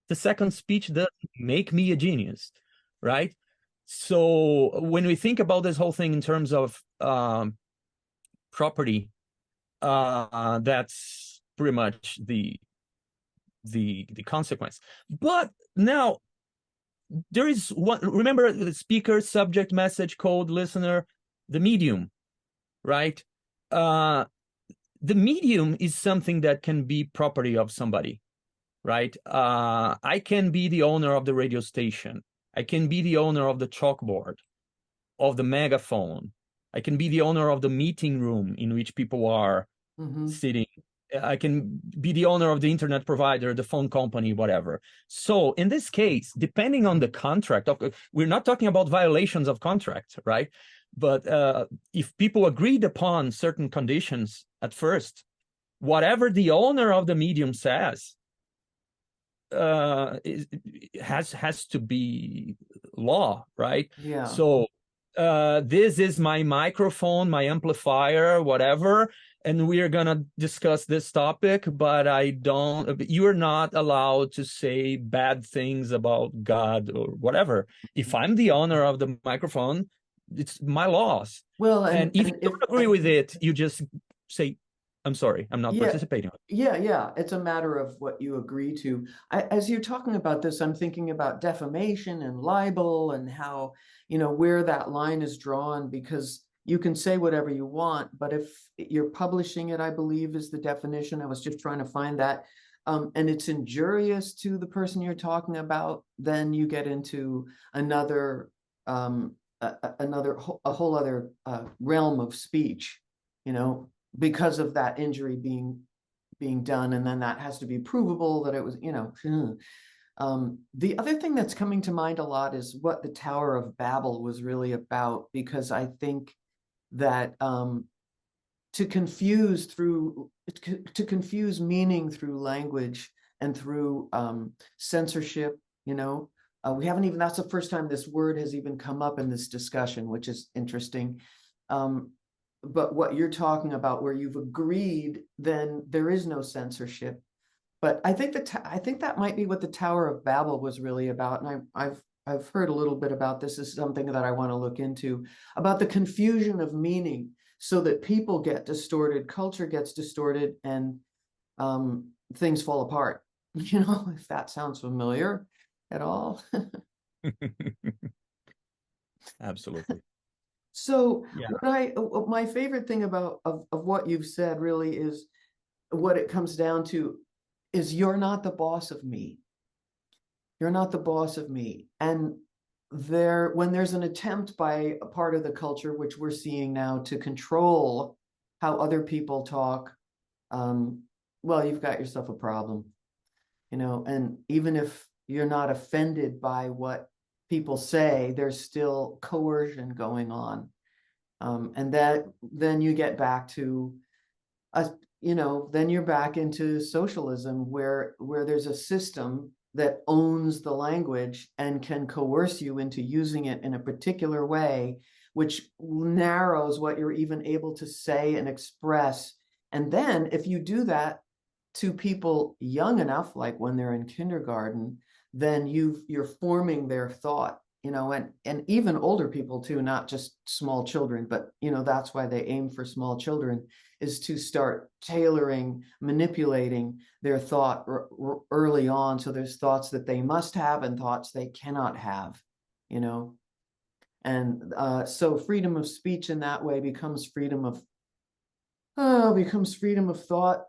B: The second speech doesn't make me a genius, right? So when we think about this whole thing in terms of property, that's pretty much the consequence. But now there is one, remember the speaker, subject, message, code, listener, the medium, right? The medium is something that can be property of somebody, right? I can be the owner of the radio station. I can be the owner of the chalkboard, of the megaphone. I can be the owner of the meeting room in which people are sitting. I can be the owner of the internet provider, the phone company, whatever. So in this case, depending on the contract, we're not talking about violations of contract, right? But if people agreed upon certain conditions at first, whatever the owner of the medium says has to be law, right?
A: Yeah.
B: So this is my microphone, my amplifier, whatever, and we are gonna discuss this topic, but you're not allowed to say bad things about God or whatever. If I'm the owner of the microphone, it's my loss. Well, and if you don't agree with it, you just say, I'm sorry, I'm not participating.
A: Yeah. It's a matter of what you agree to. As you're talking about this, I'm thinking about defamation and libel and how, where that line is drawn, because you can say whatever you want, but if you're publishing it, I believe is the definition. I was just trying to find that. And it's injurious to the person you're talking about, then you get into another a whole other realm of speech, because of that injury being done, and then that has to be provable that it was, the other thing that's coming to mind a lot is what the Tower of Babel was really about, because I think that to confuse meaning through language and through censorship, we haven't even, that's the first time this word has even come up in this discussion, which is interesting. But what you're talking about, where you've agreed, then there is no censorship. But I think that might be what the Tower of Babel was really about. And I've heard a little bit about this. This is something that I want to look into, about the confusion of meaning, so that people get distorted, culture gets distorted, and things fall apart. If that sounds familiar at all.
B: Absolutely.
A: So my favorite thing about of what you've said really is, what it comes down to is, you're not the boss of me. You're not the boss of me. And when there's an attempt by a part of the culture, which we're seeing now, to control how other people talk, well, you've got yourself a problem, and even if you're not offended by what people say, there's still coercion going on. And then you get back to then you're back into socialism, where there's a system that owns the language and can coerce you into using it in a particular way, which narrows what you're even able to say and express. And then if you do that to people young enough, like when they're in kindergarten, then you're forming their thought, and even older people too, not just small children, but that's why they aim for small children, is to start tailoring, manipulating their thought early on. So there's thoughts that they must have and thoughts they cannot have, and so freedom of speech in that way becomes freedom of thought.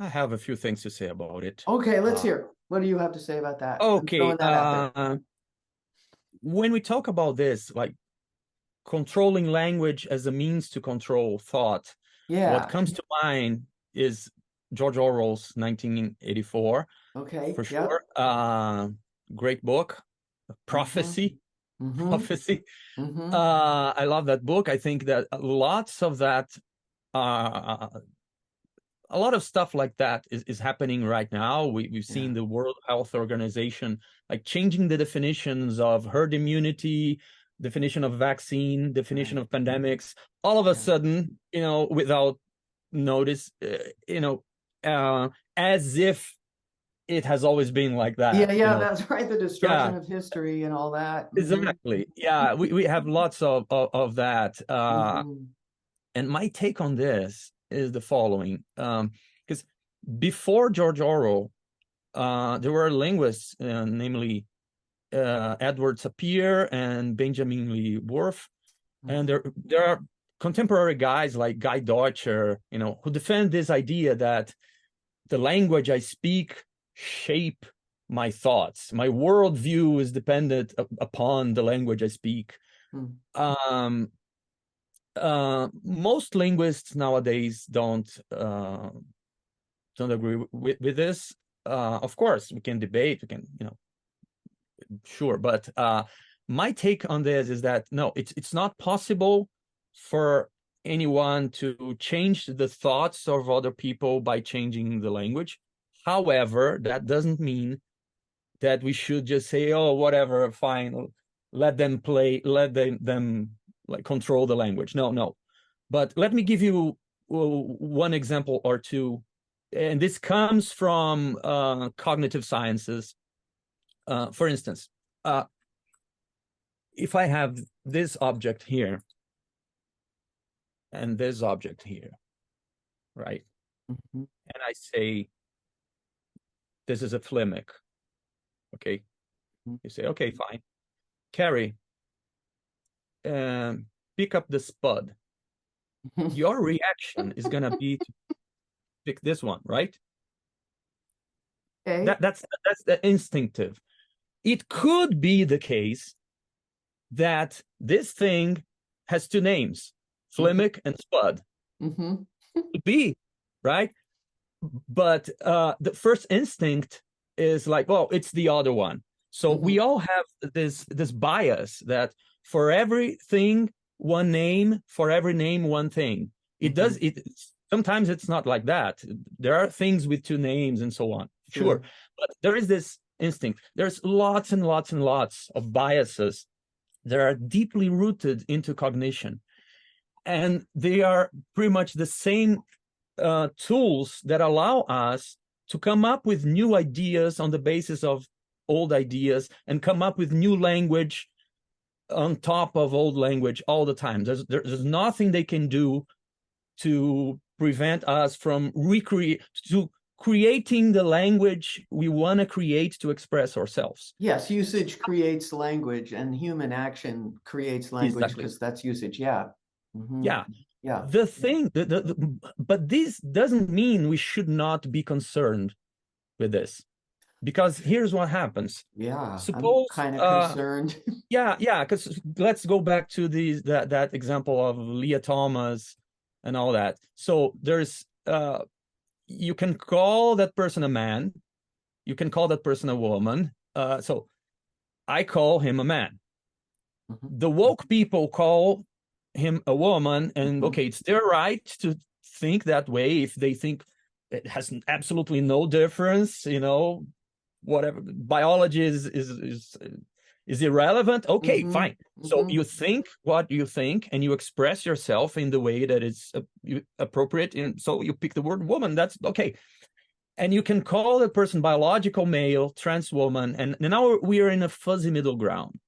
B: I have a few things to say about it.
A: Okay, let's hear. What do you have to say about that?
B: Okay. When we talk about this, like controlling language as a means to control thought, what comes to mind is George Orwell's 1984. Okay, for sure. Great book, Prophecy. Prophecy. I love that book. I think that lots of that, a lot of stuff like that is happening right now. We've seen the World Health Organization like changing the definitions of herd immunity, definition of vaccine, definition
A: Right.
B: of pandemics, all of a
A: Yeah.
B: sudden, without notice, as if it has always been like that,
A: Yeah, that's right. The
B: Yeah,
A: destruction of history and all that.
B: exactly. Yeah, we have lots of that.
A: Hmm.
B: And my take on this is the following. Because before George Orwell, there were linguists, namely Edward Sapir and Benjamin Lee Worf, and there are contemporary guys like Guy Deutscher, who defend this idea that the language I speak shape my thoughts. My worldview is dependent upon the language I speak.
A: Mm.
B: Most linguists nowadays don't agree with this. Of course, we can debate, we can, sure, but my take on this is that no, it's not possible for anyone to change the thoughts of other people by changing the language. However, that doesn't mean that we should just say, oh, whatever, fine, let them play, let them like control the language. No. But let me give you one example or two, and this comes from cognitive sciences. For instance, if I have this object here and this object here, right?
A: Mm-hmm.
B: And I say, this is a Fleming, okay?
A: Mm-hmm.
B: You say, okay, fine. Carrie, pick up the spud. Your reaction is going to be to pick this one, right?
A: Okay.
B: That's the instinctive. It could be the case that this thing has two names, Fleming and Spud.
A: Mm-hmm.
B: Could be, right? But the first instinct is like, well, it's the other one. So we all have this bias that for everything, one name, for every name, one thing. Sometimes it's not like that. There are things with two names and so on. Sure. But there is this instinct. There's lots and lots and lots of biases that are deeply rooted into cognition. And they are pretty much the same tools that allow us to come up with new ideas on the basis of old ideas and come up with new language on top of old language all the time. There's nothing they can do to prevent us from creating the language we want to create to express ourselves.
A: Yes, usage creates language, and human action creates language because that's usage. Yeah.
B: Yeah.
A: Yeah.
B: The thing, but this doesn't mean we should not be concerned with this, because here's what happens.
A: Yeah.
B: Suppose
A: I'm kind of concerned.
B: Yeah, because let's go back to that example of Leah Thomas and all that. So there's you can call that person a man, you can call that person a woman. So I call him a man. The woke people call him a woman, and okay, it's their right to think that way if they think it has absolutely no difference, whatever, biology is irrelevant. Okay, fine. So you think what you think and you express yourself in the way that is appropriate, and so you pick the word woman. That's okay. And you can call the person biological male, trans woman, and now we are in a fuzzy middle ground,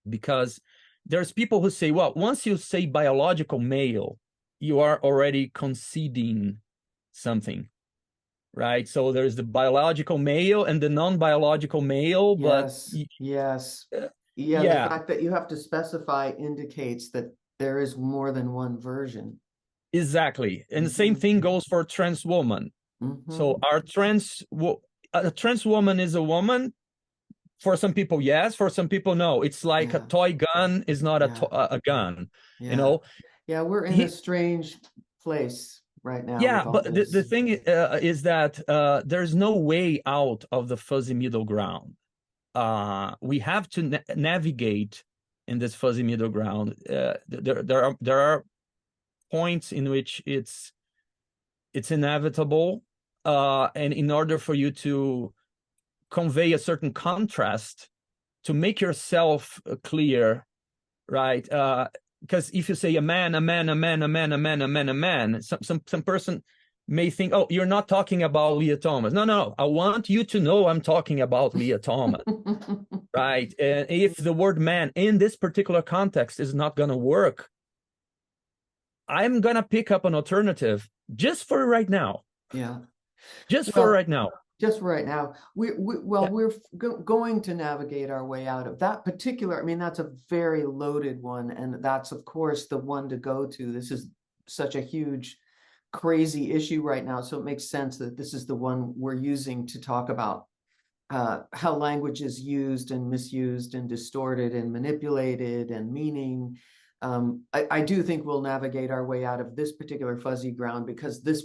B: because there's people who say, well, once you say biological male, you are already conceding something, right? So there's the biological male and the non-biological male,
A: yes.
B: The
A: fact that you have to specify indicates that there is more than one version.
B: Exactly. And the same thing goes for trans woman. So a trans woman is a woman. For some people, yes. For some people, no. It's like a toy gun is not a gun.
A: Yeah, we're in a strange place right now.
B: Yeah, but the thing is that there's no way out of the fuzzy middle ground. We have to navigate in this fuzzy middle ground. There are points in which it's inevitable, and in order for you to convey a certain contrast, to make yourself clear right? Because if you say a man, a man, a man, a man, a man, a man, a man, some person may think, oh, you're not talking about Leah Thomas. No, no, I want you to know I'm talking about Leah Thomas, right? And if the word man in this particular context is not going to work, I'm going to pick up an alternative just for right now.
A: Yeah.
B: Just for right now.
A: Just right now. We're going to navigate our way out of that particular, I mean, that's a very loaded one. And that's, of course, the one to go to. This is such a huge, crazy issue right now. So it makes sense that this is the one we're using to talk about how language is used and misused and distorted and manipulated and meaning. I do think we'll navigate our way out of this particular fuzzy ground, because this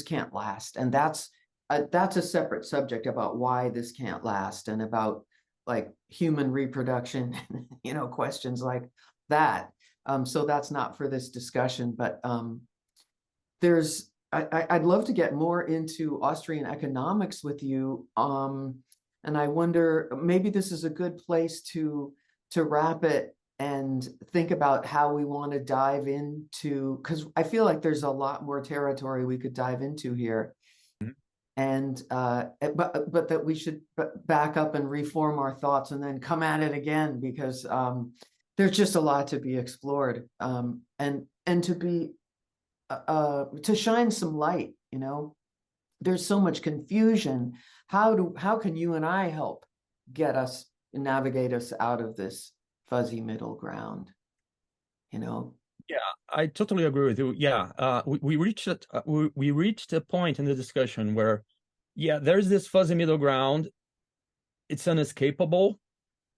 A: can't last. And that's a separate subject about why this can't last, and about like human reproduction, you know, questions like that. So that's not for this discussion, but I'd love to get more into Austrian economics with you. And I wonder, maybe this is a good place to wrap it and think about how we want to dive into, because I feel like there's a lot more territory we could dive into here. And but that we should back up and reform our thoughts and then come at it again, because there's just a lot to be explored, and to be to shine some light. You know, there's so much confusion. How can you and I help navigate us out of this fuzzy middle ground? You know.
B: Yeah, I totally agree with you. Yeah, we reached a point in the discussion where, yeah, there's this fuzzy middle ground. It's unescapable.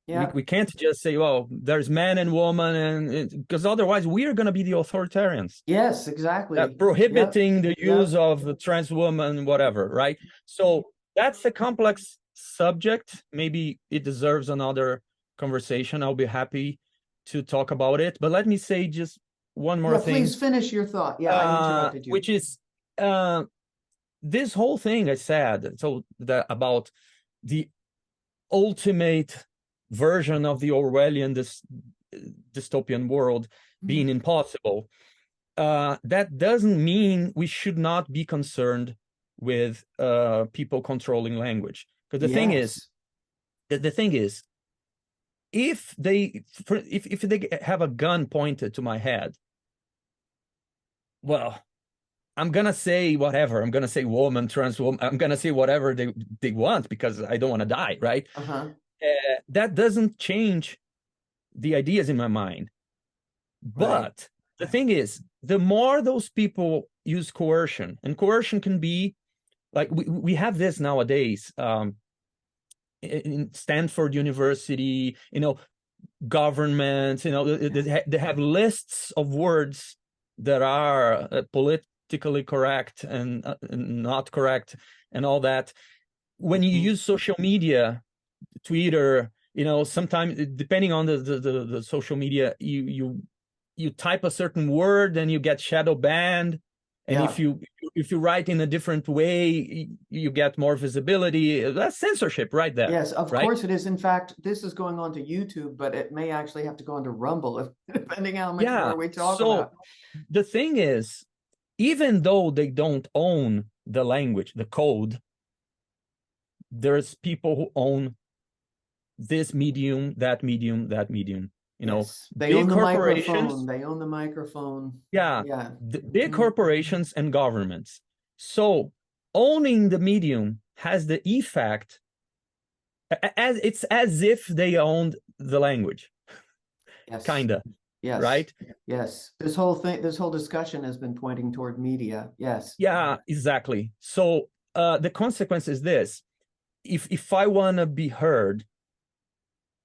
B: Yeah, we can't just say, well, there's man and woman, and because otherwise we are going to be the authoritarians.
A: Yes, exactly.
B: Prohibiting the use of the trans woman, whatever, right? So that's a complex subject. Maybe it deserves another conversation. I'll be happy to talk about it. But let me say just one more thing.
A: Please finish your thought. Yeah, I interrupted you.
B: Which is this whole thing I said, so that about the ultimate version of the Orwellian dystopian world being impossible. That doesn't mean we should not be concerned with people controlling language. Because the thing is, if they have a gun pointed to my head, well, I'm gonna say whatever. I'm gonna say woman, trans woman. I'm gonna say whatever they want, because I don't want to die, right? That doesn't change the ideas in my mind. But the thing is, the more those people use coercion, and coercion can be like we have this nowadays. In Stanford University, you know, governments, you know, they have lists of words that are politically correct and not correct and all that. When you use social media, Twitter, you know, sometimes depending on the social media, you type a certain word and you get shadow banned. And if you write in a different way, you get more visibility. That's censorship right there.
A: Yes, of course it is. In fact, this is going on to YouTube, but it may actually have to go onto Rumble, depending how much more we talk about.
B: The thing is, even though they don't own the language, the code, there's people who own this medium, that medium, that medium. You know,
A: they own the microphone. They own the microphone.
B: Yeah. The big corporations and governments. So owning the medium has the effect it's as if they owned the language.
A: Yes.
B: Kinda.
A: Yes.
B: Right?
A: Yes. This whole discussion has been pointing toward media. Yes.
B: Yeah, exactly. So the consequence is this. If I want to be heard,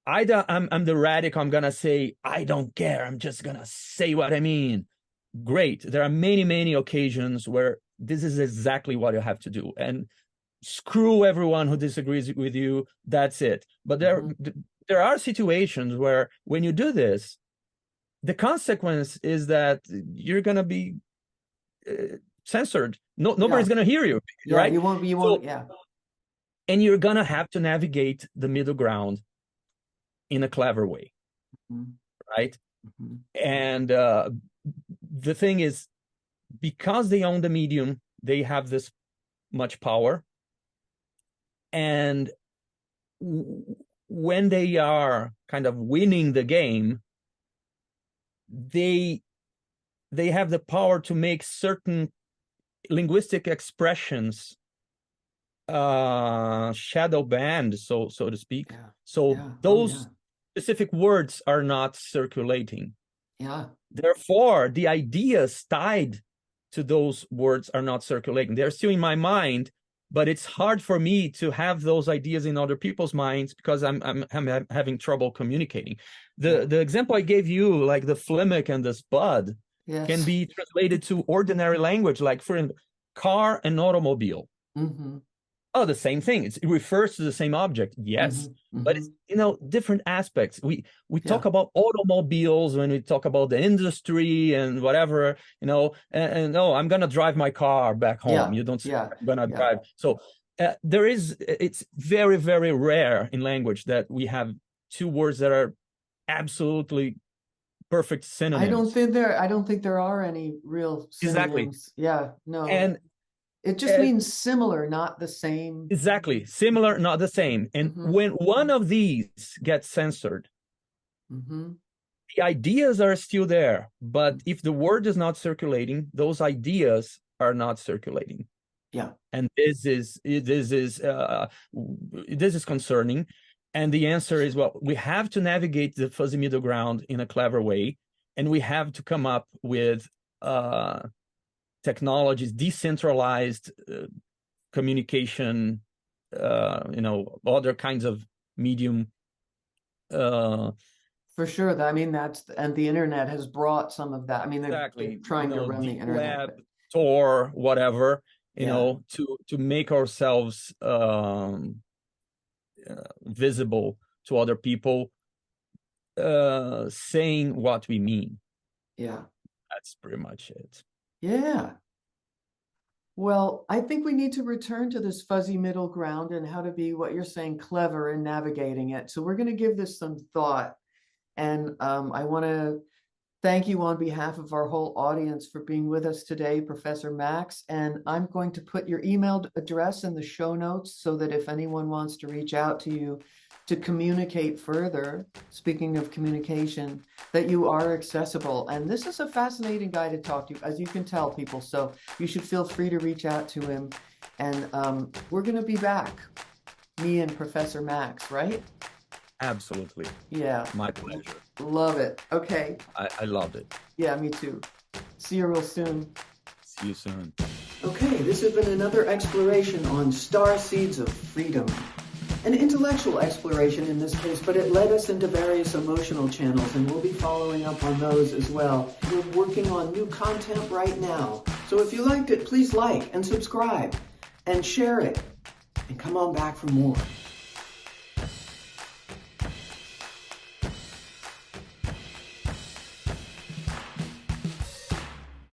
B: I'm the radical. I'm gonna say I don't care. I'm just gonna say what I mean. Great. There are many occasions where this is exactly what you have to do, and screw everyone who disagrees with you. That's it. But there are situations where when you do this, the consequence is that you're gonna be censored. Nobody's gonna hear you. Right?
A: You won't.
B: And you're gonna have to navigate the middle ground in a clever way, right?
A: Mhm.
B: And the thing is, because they own the medium, they have this much power. And when they are kind of winning the game, they have the power to make certain linguistic expressions shadow banned, so to speak.
A: Yeah.
B: So
A: Yeah.
B: those specific words are not circulating.
A: Yeah.
B: Therefore, the ideas tied to those words are not circulating. They're still in my mind, but it's hard for me to have those ideas in other people's minds because I'm having trouble communicating. The example I gave you, like the phlegmic and the spud,
A: Yes.
B: can be translated to ordinary language, like for car and automobile.
A: Mm-hmm.
B: Oh, the same thing. It refers to the same object, yes, but it's, different aspects. We talk about automobiles when we talk about the industry and whatever, and no, I'm gonna drive my car back home. You don't say I'm gonna drive. So it's very, very rare in language that we have two words that are absolutely perfect synonyms.
A: I don't think there are any real synonyms.
B: Exactly.
A: Yeah, no.
B: And
A: it just means similar, not the same.
B: Exactly. Similar, not the same. And when one of these gets censored, the ideas are still there. But if the word is not circulating, those ideas are not circulating.
A: Yeah.
B: And this is concerning. And the answer is, well, we have to navigate the fuzzy middle ground in a clever way. And we have to come up with technologies, decentralized communication, other kinds of medium.
A: For sure. I mean, and the internet has brought some of that. I mean, they're trying to run the internet.
B: Web, Tor, whatever, to make ourselves visible to other people, saying what we mean.
A: Yeah.
B: That's pretty much it.
A: Yeah. Well, I think we need to return to this fuzzy middle ground and how to be, what you're saying, clever in navigating it. So we're going to give this some thought. And I want to thank you on behalf of our whole audience for being with us today, Professor Max. And I'm going to put your email address in the show notes so that if anyone wants to reach out to you to communicate further, speaking of communication, that you are accessible. And this is a fascinating guy to talk to, as you can tell, people. So you should feel free to reach out to him. And we're going to be back, me and Professor Max, right?
B: Absolutely.
A: Yeah.
B: My pleasure.
A: Love it. Okay.
B: I loved it.
A: Yeah, me too. See you real soon.
B: See you soon.
A: Okay, this has been another exploration on star seeds of freedom. An intellectual exploration in this case, but it led us into various emotional channels, and we'll be following up on those as well. We're working on new content right now. So if you liked it, please like and subscribe and share it. And come on back for more.